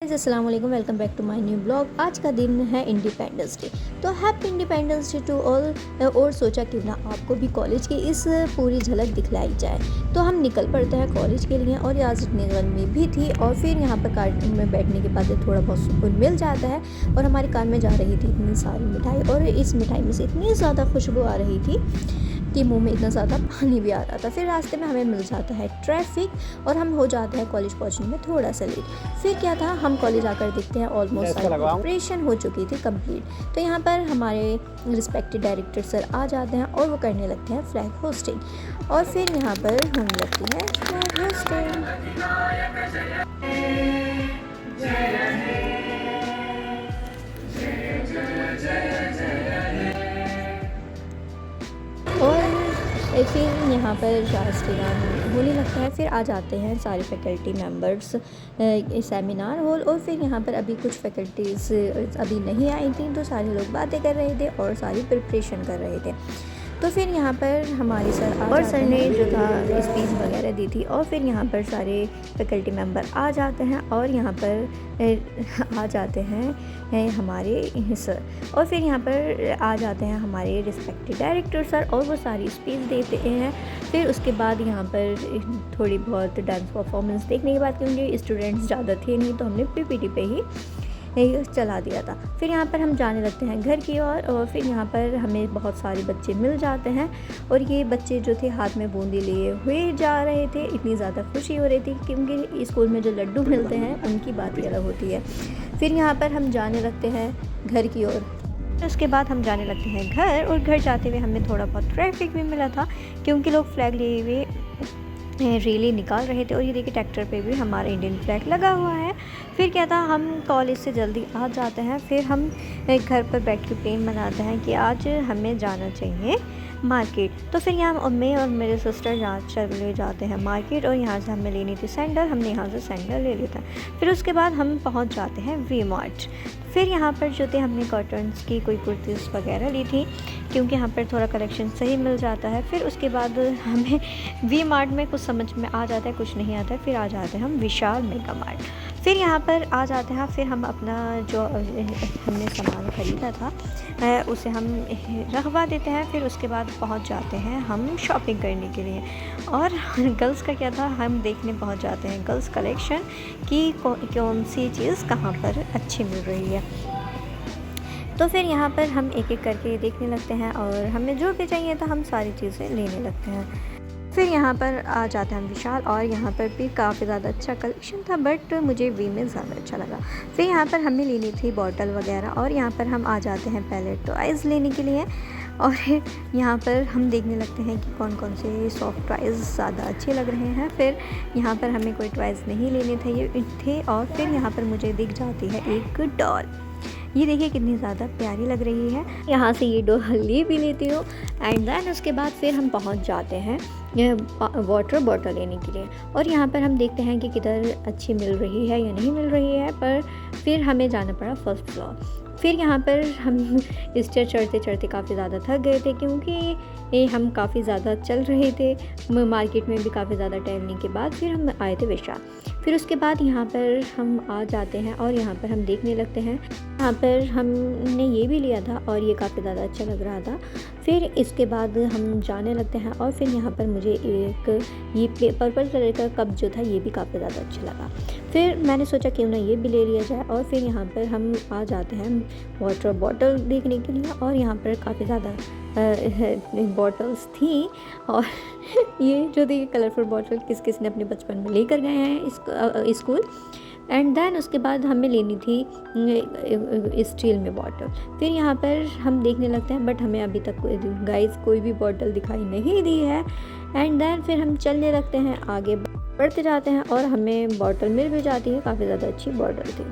अस्सलाम वालेकुम, welcome back to my new blog. आज का दिन है इंडिपेंडेंस डे, तो happy independence day to all. और सोचा क्यों ना आपको भी कॉलेज की इस पूरी झलक दिखलाई जाए। तो हम निकल पड़ते हैं कॉलेज के लिए और आज इतनी गर्मी भी थी और फिर यहाँ पर कार में बैठने के बाद थोड़ा बहुत सुकून मिल जाता है। और हमारी कार में जा रही थी इतनी सारी मिठाई और इस मिठाई में से इतनी ज़्यादा खुशबू आ रही थी कि मुंह में इतना ज़्यादा पानी भी आ रहा था। फिर रास्ते में हमें मिल जाता है ट्रैफिक और हम हो जाते हैं कॉलेज पहुंचने में थोड़ा सा लेट। फिर क्या था, हम कॉलेज आकर देखते हैं ऑलमोस्ट सारी प्रिपरेशन हो चुकी थी कंप्लीट। तो यहाँ पर हमारे रिस्पेक्टेड डायरेक्टर सर आ जाते हैं और वो करने लगते हैं फ्लैग होस्टिंग। और फिर यहाँ पर होने लगती है फ्लैग होस्टिंग। और फिर यहाँ पर शास्त्री गान होने लगता है। फिर आ जाते हैं सारे फैकल्टी मेंबर्स सेमिनार हॉल। और फिर यहाँ पर अभी कुछ फैकल्टीज़ अभी नहीं आई थी, तो सारे लोग बातें कर रहे थे और सारी प्रिपरेशन कर रहे थे। तो फिर यहाँ पर हमारे सर और सर ने जो था स्पीच वगैरह दी थी। और फिर यहाँ पर सारे फैकल्टी मेंबर आ जाते हैं और यहाँ पर आ जाते हैं हमारे सर। और फिर यहाँ पर आ जाते हैं हमारे रिस्पेक्टेड डायरेक्टर सर और वो सारी स्पीच देते हैं। फिर उसके बाद यहाँ पर थोड़ी बहुत डांस परफॉर्मेंस देखने के बाद, क्योंकि स्टूडेंट्स ज़्यादा थे नहीं, तो हमने पीपीटी पे ही चला दिया था। फिर यहाँ पर हम जाने लगते हैं घर की ओर। और फिर यहाँ पर हमें बहुत सारे बच्चे मिल जाते हैं और ये बच्चे जो थे हाथ में बूंदी लिए हुए जा रहे थे। इतनी ज़्यादा खुशी हो रही थी क्योंकि स्कूल में जो लड्डू मिलते हैं उनकी बात ही अलग होती है। फिर यहाँ पर हम जाने लगते हैं घर की ओर। उसके बाद हम जाने लगते हैं घर, और घर जाते हुए हमें थोड़ा बहुत ट्रैफिक भी मिला था क्योंकि लोग फ्लैग लिए हुए रैली निकाल रहे थे। और ये देखिए ट्रैक्टर पे भी हमारा इंडियन फ्लैग लगा हुआ है। फिर क्या था, हम कॉलेज से जल्दी आ जाते हैं। फिर हम घर पर बैठ के प्लान बनाते हैं कि आज हमें जाना चाहिए मार्केट। तो फिर यहाँ मैं और मेरे सिस्टर यहाँ चले जाते हैं मार्केट, और यहाँ से हमें लेनी थी सैंडल। हमने यहाँ से सैंडल ले लिया था। फिर उसके बाद हम पहुँच जाते हैं वी मार्ट। फिर यहाँ पर जो थे हमने कॉटन्स की कोई कुर्तीज़ वगैरह ली थी क्योंकि यहाँ पर थोड़ा कलेक्शन सही मिल जाता है। फिर उसके बाद हमें वी मार्ट में कुछ समझ में आ जाता है, कुछ नहीं आता है। फिर आ जाते हैं हम विशाल मेगा मार्ट। फिर यहाँ पर आ जाते हैं। फिर हम अपना जो हमने सामान ख़रीदा था उसे हम रखवा देते हैं। फिर उसके बाद पहुँच जाते हैं हम शॉपिंग करने के लिए। और गर्ल्स का क्या था, हम देखने पहुँच जाते हैं गर्ल्स कलेक्शन कि कौन सी चीज़ कहाँ पर अच्छी मिल रही है। तो फिर यहाँ पर हम एक एक करके देखने लगते हैं और हमें जो भी चाहिए था हम सारी चीज़ें लेने लगते हैं। फिर यहाँ पर आ जाते हैं हम विशाल, और यहाँ पर भी काफ़ी ज़्यादा अच्छा कलेक्शन था, बट मुझे वी में ज़्यादा अच्छा लगा। फिर यहाँ पर हमें लेनी थी बॉटल वगैरह, और यहाँ पर हम आ जाते हैं पहले टॉयज़ लेने के लिए। और यहाँ पर हम देखने लगते हैं कि कौन कौन से सॉफ्ट टॉयज़ ज़्यादा अच्छे लग रहे हैं। फिर यहाँ पर हमें कोई टॉयज़ नहीं लेने थे। और फिर यहाँ पर मुझे दिख जाती है एक डॉल। ये देखिए कितनी ज़्यादा प्यारी लग रही है। यहाँ से ये डॉल ले भी लेती हूँ। एंड देन उसके बाद फिर हम पहुँच जाते हैं वाटर बॉटल लेने के लिए। और यहाँ पर हम देखते हैं कि किधर अच्छी मिल रही है या नहीं मिल रही है, पर फिर हमें जाना पड़ा फर्स्ट फ्लोर। फिर यहाँ पर हम स्टेयर चढ़ते चढ़ते काफ़ी ज़्यादा थक गए थे क्योंकि हम काफ़ी ज़्यादा चल रहे थे मार्केट में भी काफ़ी ज़्यादा टहलने के बाद। फिर हम आए थे विशाल। फिर उसके बाद यहाँ पर हम आ जाते हैं और यहाँ पर हम देखने लगते हैं। यहाँ पर हमने ये भी लिया था और ये काफ़ी ज़्यादा अच्छा लग रहा था। फिर इसके बाद हम जाने लगते हैं और फिर यहाँ पर मुझे एक ये पर्पल कलर का कप जो था ये भी काफ़ी ज़्यादा अच्छा लगा। फिर मैंने सोचा क्यों ना ये भी ले लिया जाए। और फिर यहाँ पर हम आ जाते हैं वाटर बॉटल देखने के लिए, और यहाँ पर काफ़ी ज़्यादा बॉटल्स थी। और ये जो देखिए कलरफुल बॉटल किस किस ने अपने बचपन में लेकर गए हैं स्कूल। एंड देन उसके बाद हमें लेनी थी स्टील में बॉटल। फिर यहाँ पर हम देखने लगते हैं, बट हमें अभी तक गाइस कोई भी बॉटल दिखाई नहीं दी है। एंड देन फिर हम चलने लगते हैं, आगे बढ़ते जाते हैं और हमें बॉटल मिल भी जाती है। काफ़ी ज़्यादा अच्छी बॉटल थी।